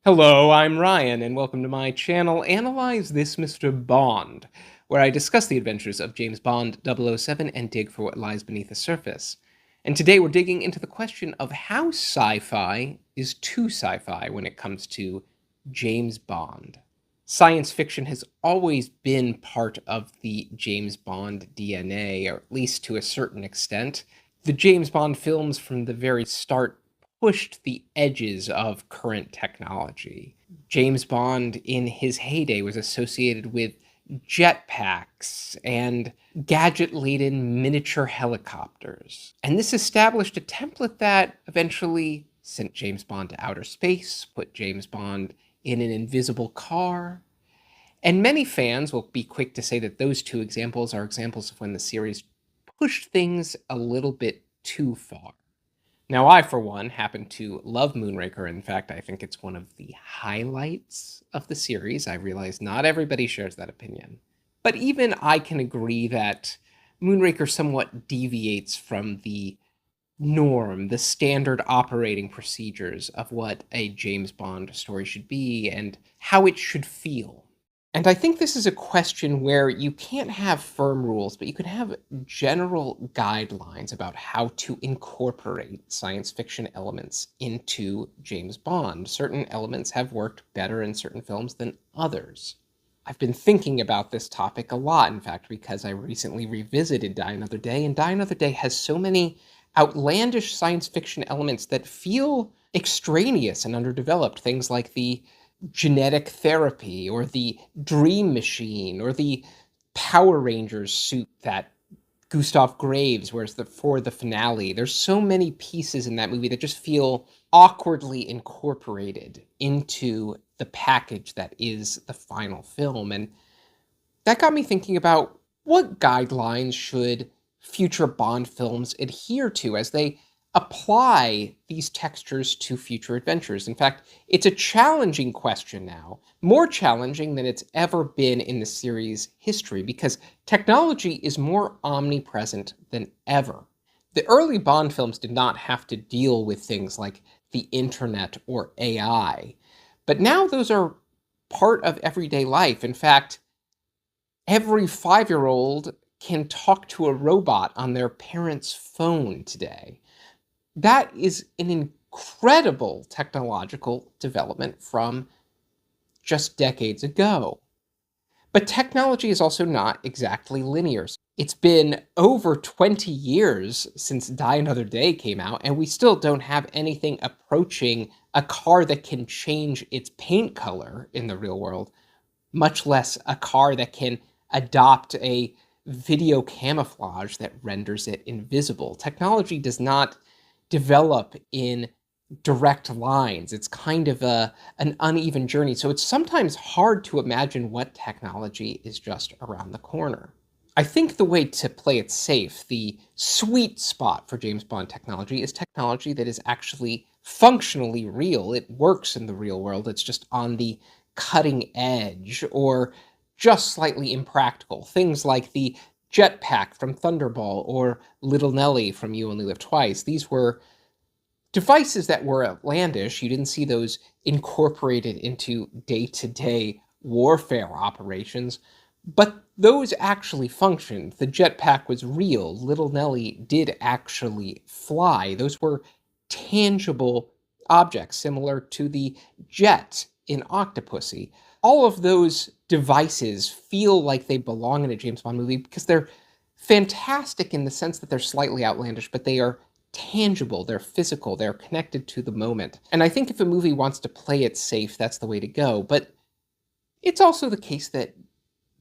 Hello, I'm Ryan, and welcome to my channel, Analyze This Mr. Bond, where I discuss the adventures of James Bond 007 and dig for what lies beneath the surface. And today we're digging into the question of how sci-fi is too sci-fi when it comes to James Bond. Science fiction has always been part of the James Bond DNA, or at least to a certain extent. The James Bond films from the very start pushed the edges of current technology. James Bond in his heyday was associated with jetpacks and gadget-laden miniature helicopters. And this established a template that eventually sent James Bond to outer space, put James Bond in an invisible car. And many fans will be quick to say that those two examples are examples of when the series pushed things a little bit too far. Now, I, for one, happen to love Moonraker. In fact, I think it's one of the highlights of the series. I realize not everybody shares that opinion. But even I can agree that Moonraker somewhat deviates from the norm, the standard operating procedures of what a James Bond story should be and how it should feel. And I think this is a question where you can't have firm rules, but you can have general guidelines about how to incorporate science fiction elements into James Bond. Certain elements have worked better in certain films than others. I've been thinking about this topic a lot, in fact, because I recently revisited Die Another Day, and Die Another Day has so many outlandish science fiction elements that feel extraneous and underdeveloped. Things like the genetic therapy, or the dream machine, or the Power Rangers suit that Gustav Graves wears for the finale. There's so many pieces in that movie that just feel awkwardly incorporated into the package that is the final film. And that got me thinking about what guidelines should future Bond films adhere to as they apply these textures to future adventures. In fact, it's a challenging question now, more challenging than it's ever been in the series' history, because technology is more omnipresent than ever. The early Bond films did not have to deal with things like the internet or AI, but now those are part of everyday life. In fact, every 5-year-old can talk to a robot on their parent's phone today. That is an incredible technological development from just decades ago. But technology is also not exactly linear. It's been over 20 years since Die Another Day came out, and we still don't have anything approaching a car that can change its paint color in the real world, much less a car that can adopt a video camouflage that renders it invisible. Technology does not develop in direct lines. It's kind of an uneven journey. So it's sometimes hard to imagine what technology is just around the corner. I think the way to play it safe, the sweet spot for James Bond technology, is technology that is actually functionally real. It works in the real world. It's just on the cutting edge or just slightly impractical. Things like the jetpack from Thunderball or Little Nelly from You Only Live Twice. These were devices that were outlandish. You didn't see those incorporated into day-to-day warfare operations, but those actually functioned. The jetpack was real. Little Nelly did actually fly. Those were tangible objects, similar to the jet in Octopussy. All of those devices feel like they belong in a James Bond movie because they're fantastic in the sense that they're slightly outlandish, but they are tangible, they're physical, they're connected to the moment. And I think if a movie wants to play it safe, that's the way to go. But it's also the case that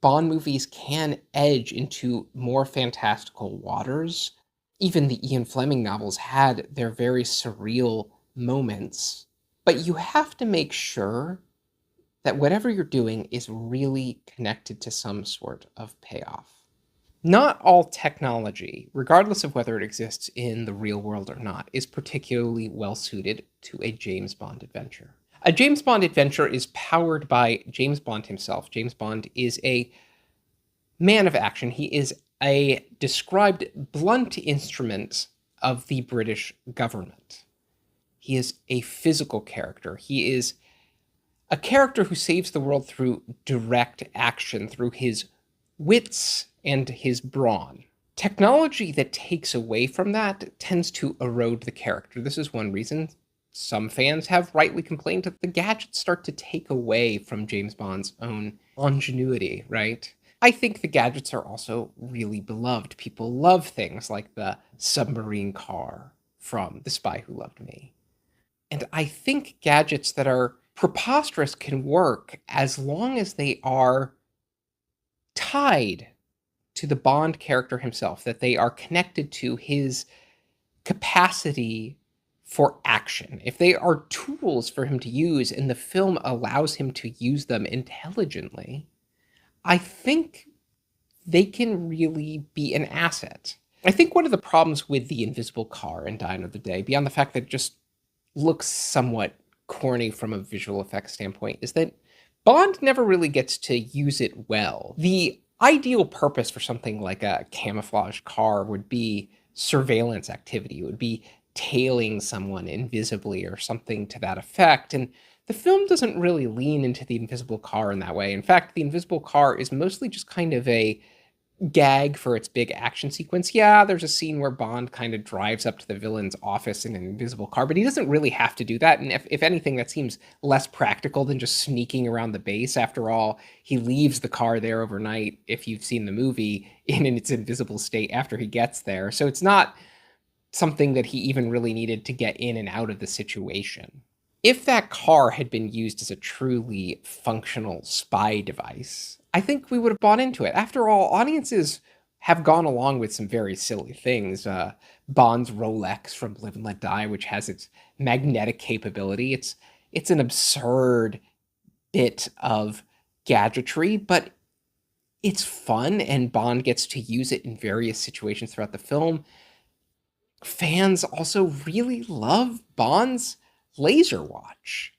Bond movies can edge into more fantastical waters. Even the Ian Fleming novels had their very surreal moments. But you have to make sure that whatever you're doing is really connected to some sort of payoff. Not all technology, regardless of whether it exists in the real world or not, is particularly well suited to a James Bond adventure. A James Bond adventure is powered by James Bond himself. James Bond is a man of action. He is a described blunt instrument of the British government. He is a physical character. He is a character who saves the world through direct action, through his wits and his brawn. Technology that takes away from that tends to erode the character. This is one reason some fans have rightly complained that the gadgets start to take away from James Bond's own ingenuity, right? I think the gadgets are also really beloved. People love things like the submarine car from The Spy Who Loved Me. And I think gadgets that are preposterous can work as long as they are tied to the Bond character himself, that they are connected to his capacity for action. If they are tools for him to use and the film allows him to use them intelligently, I think they can really be an asset. I think one of the problems with the invisible car in Die Another Day, beyond the fact that it just looks somewhat corny from a visual effects standpoint, is that Bond never really gets to use it well. The ideal purpose for something like a camouflage car would be surveillance activity. It would be tailing someone invisibly or something to that effect. And the film doesn't really lean into the invisible car in that way. In fact, the invisible car is mostly just kind of a gag for its big action sequence. Yeah, there's a scene where Bond kind of drives up to the villain's office in an invisible car, but he doesn't really have to do that. And if anything, that seems less practical than just sneaking around the base. After all, he leaves the car there overnight, if you've seen the movie, in its invisible state after he gets there. So it's not something that he even really needed to get in and out of the situation. If that car had been used as a truly functional spy device, I think we would have bought into it. After all, audiences have gone along with some very silly things. Bond's Rolex from Live and Let Die, which has its magnetic capability. It's an absurd bit of gadgetry, but it's fun, and Bond gets to use it in various situations throughout the film. Fans also really love Bond's laser watch.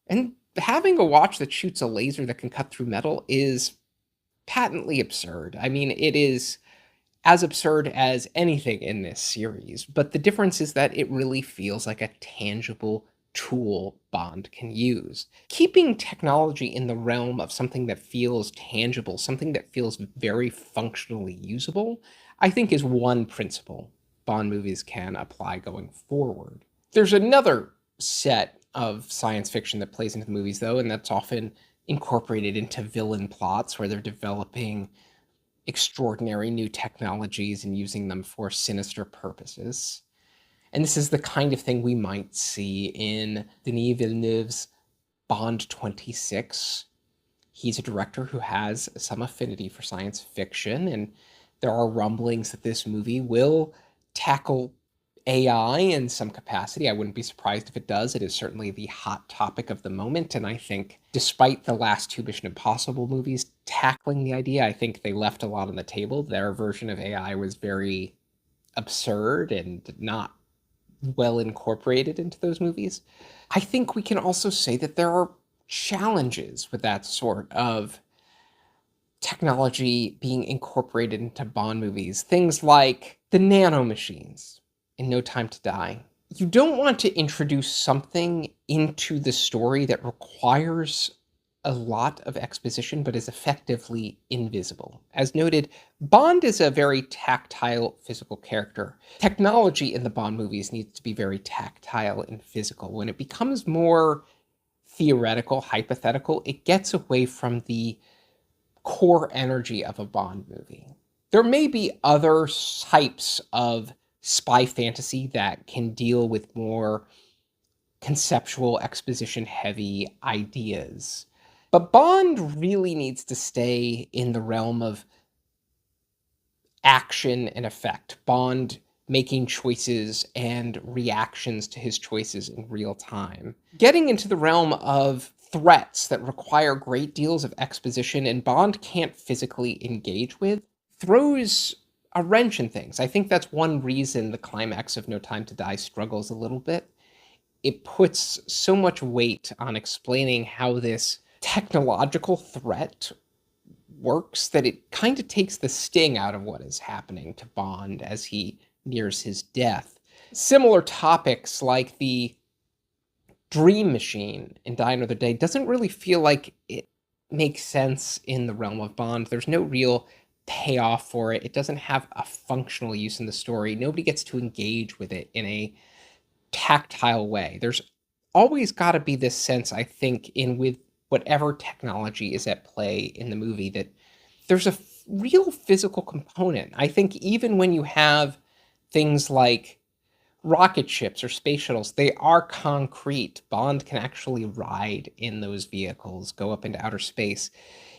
And having a watch that shoots a laser that can cut through metal is patently absurd. I mean, it is as absurd as anything in this series, but the difference is that it really feels like a tangible tool Bond can use. Keeping technology in the realm of something that feels tangible, something that feels very functionally usable, I think is one principle Bond movies can apply going forward. There's another set of science fiction that plays into the movies, though, and that's often incorporated into villain plots where they're developing extraordinary new technologies and using them for sinister purposes. And this is the kind of thing we might see in Denis Villeneuve's Bond 26. He's a director who has some affinity for science fiction, and there are rumblings that this movie will tackle AI in some capacity. I wouldn't be surprised if it does. It is certainly the hot topic of the moment, and I think despite the last two Mission Impossible movies tackling the idea, I think they left a lot on the table. Their version of AI was very absurd and not well incorporated into those movies. I think we can also say that there are challenges with that sort of technology being incorporated into Bond movies. Things like the nanomachines in No Time to Die. You don't want to introduce something into the story that requires a lot of exposition but is effectively invisible. As noted, Bond is a very tactile, physical character. Technology in the Bond movies needs to be very tactile and physical. When it becomes more theoretical, hypothetical, it gets away from the core energy of a Bond movie. There may be other types of spy fantasy that can deal with more conceptual, exposition heavy ideas. But Bond really needs to stay in the realm of action and effect. Bond making choices and reactions to his choices in real time. Getting into the realm of threats that require great deals of exposition and Bond can't physically engage with throws a wrench in things. I think that's one reason the climax of No Time to Die struggles a little bit. It puts so much weight on explaining how this technological threat works that it kind of takes the sting out of what is happening to Bond as he nears his death. Similar topics like the dream machine in Die Another Day doesn't really feel like it makes sense in the realm of Bond. There's no real payoff for it. It doesn't have a functional use in the story. Nobody gets to engage with it in a tactile way. There's always got to be this sense, I think, in with whatever technology is at play in the movie, that there's a real physical component. I think even when you have things like rocket ships or space shuttles, they are concrete. Bond can actually ride in those vehicles, go up into outer space.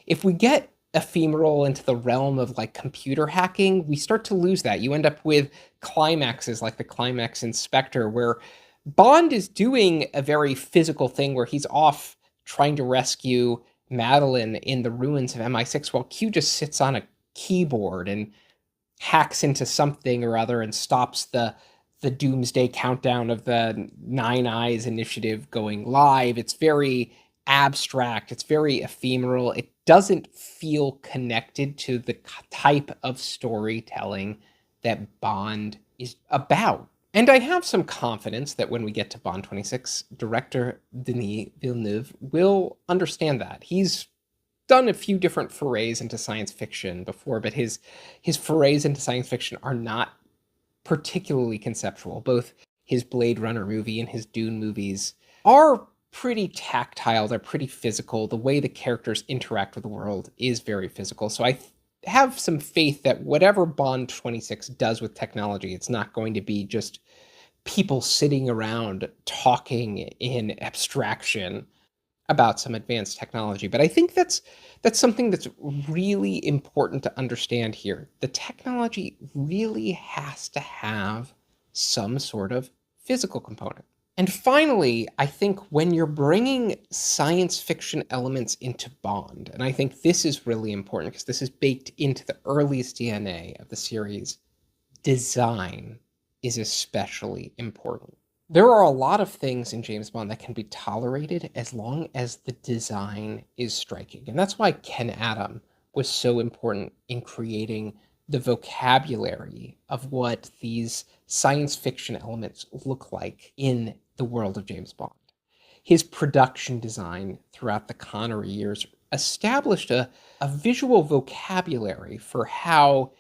If we get ephemeral into the realm of like computer hacking, we start to lose that. You end up with climaxes like the climax in Spectre, where Bond is doing a very physical thing where he's off trying to rescue Madeline in the ruins of MI6 while Q just sits on a keyboard and hacks into something or other and stops the doomsday countdown of the Nine Eyes initiative going live. It's very abstract, it's very ephemeral. It doesn't feel connected to the type of storytelling that Bond is about. And I have some confidence that when we get to Bond 26, director Denis Villeneuve will understand that. He's done a few different forays into science fiction before, but his forays into science fiction are not particularly conceptual. Both his Blade Runner movie and his Dune movies are pretty tactile, they're pretty physical. The way the characters interact with the world is very physical. So I have some faith that whatever Bond 26 does with technology, it's not going to be just people sitting around talking in abstraction about some advanced technology. But I think that's something that's really important to understand here. The technology really has to have some sort of physical component. And finally, I think when you're bringing science fiction elements into Bond, and I think this is really important because this is baked into the earliest DNA of the series, design is especially important. There are a lot of things in James Bond that can be tolerated as long as the design is striking. And that's why Ken Adam was so important in creating the vocabulary of what these science fiction elements look like in the world of James Bond. His production design throughout the Connery years established a visual vocabulary for how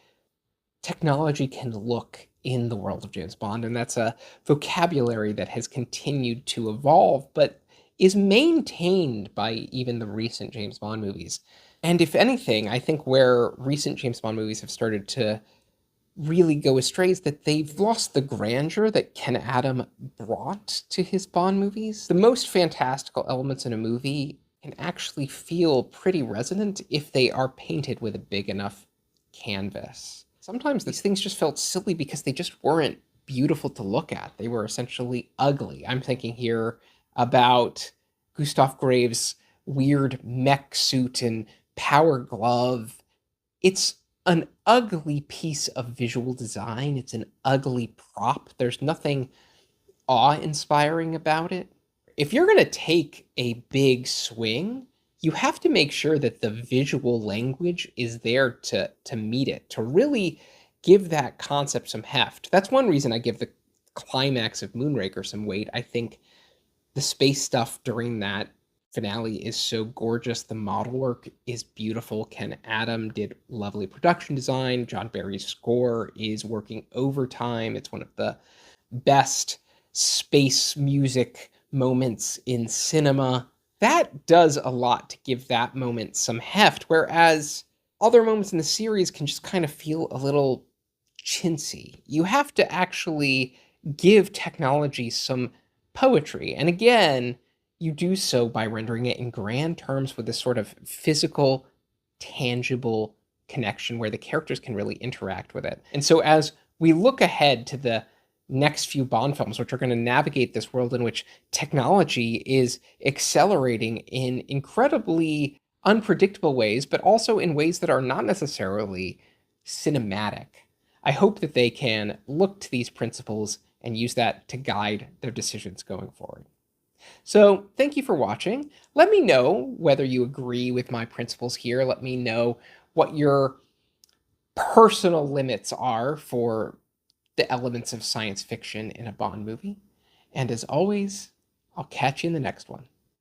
technology can look in the world of James Bond, and that's a vocabulary that has continued to evolve, but is maintained by even the recent James Bond movies. And if anything, I think where recent James Bond movies have started to really go astray is that they've lost the grandeur that Ken Adam brought to his Bond movies. The most fantastical elements in a movie can actually feel pretty resonant if they are painted with a big enough canvas. Sometimes these things just felt silly because they just weren't beautiful to look at. They were essentially ugly. I'm thinking here about Gustav Graves' weird mech suit and power glove. It's an ugly piece of visual design. It's an ugly prop. There's nothing awe-inspiring about it. If you're going to take a big swing, you have to make sure that the visual language is there to meet it, to really give that concept some heft. That's one reason I give the climax of Moonraker some weight. I think the space stuff during that finale is so gorgeous. The model work is beautiful. Ken Adam did lovely production design. John Barry's score is working overtime. It's one of the best space music moments in cinema. That does a lot to give that moment some heft, whereas other moments in the series can just kind of feel a little chintzy. You have to actually give technology some poetry. And again, you do so by rendering it in grand terms with this sort of physical, tangible connection where the characters can really interact with it. And so as we look ahead to the next few Bond films, which are going to navigate this world in which technology is accelerating in incredibly unpredictable ways, but also in ways that are not necessarily cinematic, I hope that they can look to these principles and use that to guide their decisions going forward. So thank you for watching. Let me know whether you agree with my principles here. Let me know what your personal limits are for the elements of science fiction in a Bond movie. And as always, I'll catch you in the next one.